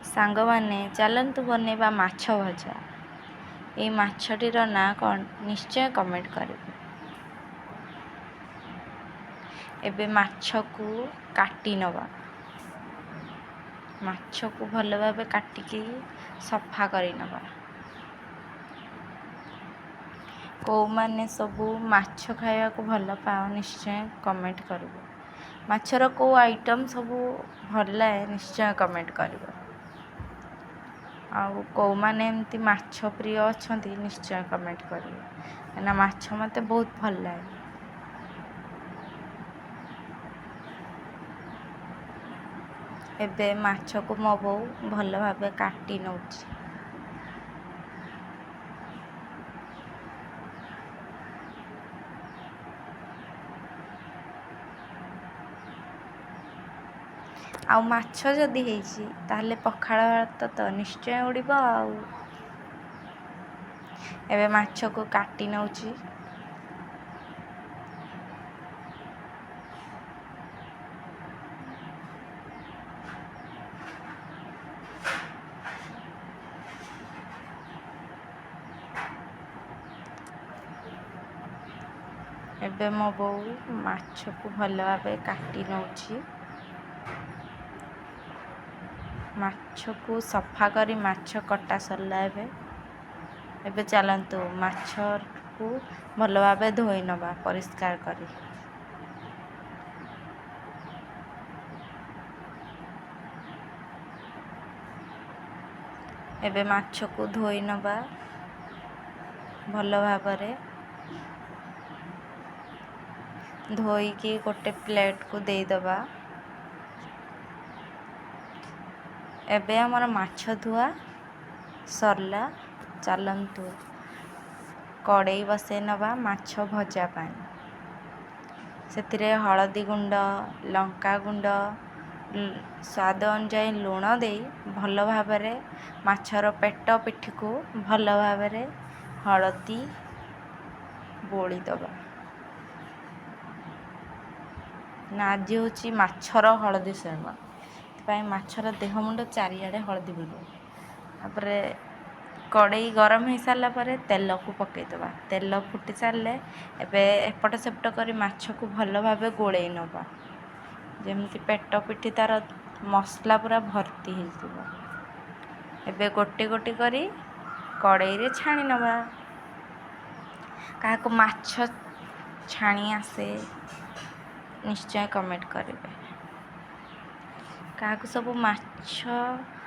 ସାଙ୍ଗମାନେ ଚାଲନ୍ତୁ ବନେଇବା ମାଛ ଭଜା। ଏଇ ମାଛଟିର ନାଁ କ'ଣ ନିଶ୍ଚୟ କମେଣ୍ଟ କରିବେ। ଏବେ ମାଛକୁ କାଟି ନେବା। ମାଛକୁ ଭଲ ଭାବେ କାଟିକି ସଫା କରି ନେବା। କେଉଁମାନେ ସବୁ ମାଛ ଖାଇବାକୁ ଭଲ ପାଅ ନିଶ୍ଚୟ କମେଣ୍ଟ କରିବ। ମାଛର କେଉଁ ଆଇଟମ୍ ସବୁ ଭଲ ଲାଗେ ନିଶ୍ଚୟ କମେଣ୍ଟ କରିବ। ଆଉ କେଉଁମାନେ ଏମିତି ମାଛ ପ୍ରିୟ ଅଛନ୍ତି ନିଶ୍ଚୟ କମେଣ୍ଟ କରିବେ, କାହିଁକିନା ମାଛ ମୋତେ ବହୁତ ଭଲ ଲାଗେ। ଏବେ ମାଛକୁ ମୋ ବୋଉ ଭଲ ଭାବେ କାଟି ନେଉଛି। ଆଉ ମାଛ ଯଦି ହେଇଛି ତାହେଲେ ପଖାଳ ଭାତ ତ ନିଶ୍ଚୟ ଉଡ଼ିବ। ଆଉ ଏବେ ମାଛକୁ କାଟି ନେଉଛି। ଏବେ ମୋ ବୋଉ ମାଛକୁ ଭଲ ଭାବେ କାଟି ନେଉଛି। ମାଛକୁ ସଫା କରି ମାଛ କଟା ସରିଲା। ଏବେ ଚାଲନ୍ତୁ ମାଛକୁ ଭଲ ଭାବେ ଧୋଇ ନେବା ପରିଷ୍କାର କରି। ଏବେ ମାଛକୁ ଧୋଇ ନେବା ଭଲ ଭାବରେ। ଧୋଇକି ଗୋଟେ ପ୍ଲେଟ୍କୁ ଦେଇଦେବା। ଏବେ ଆମର ମାଛ ଧୁଆ ସରିଲା। ଚାଲନ୍ତୁ କଡ଼େଇ ବସାଇ ନେବା ମାଛ ଭଜା ପାଇଁ। ସେଥିରେ ହଳଦୀ ଗୁଣ୍ଡ, ଲଙ୍କା ଗୁଣ୍ଡ, ସ୍ୱାଦ ଅନୁଯାୟୀ ଲୁଣ ଦେଇ ଭଲ ଭାବରେ ମାଛର ପେଟ ପିଠିକୁ ଭଲ ଭାବରେ ହଳଦୀ ବୋଳିଦେବା। ନା ଆଜି ହେଉଛି ମାଛର ହଳଦୀ ସେରେମନି, ସେଥିପାଇଁ ମାଛର ଦେହ ମୁଣ୍ଡ ଚାରିଆଡ଼େ ହଳଦୀ ବୋଳିବ। ତାପରେ କଡ଼େଇ ଗରମ ହେଇସାରିଲା ପରେ ତେଲକୁ ପକାଇଦେବା। ତେଲ ଫୁଟି ସାରିଲେ ଏବେ ଏପଟ ସେପଟ କରି ମାଛକୁ ଭଲ ଭାବେ ଗୋଳେଇ ନେବା, ଯେମିତି ପେଟ ପିଠି ତା'ର ମସଲା ପୁରା ଭର୍ତ୍ତି ହେଇଯିବ। ଏବେ ଗୋଟି ଗୋଟି କରି କଡ଼େଇରେ ଛାଣି ନେବା। କାହାକୁ ମାଛ ଛାଣି ଆସେ ନିଶ୍ଚୟ କମେଣ୍ଟ କରିବେ। କାହାକୁ ସବୁ ମାଛ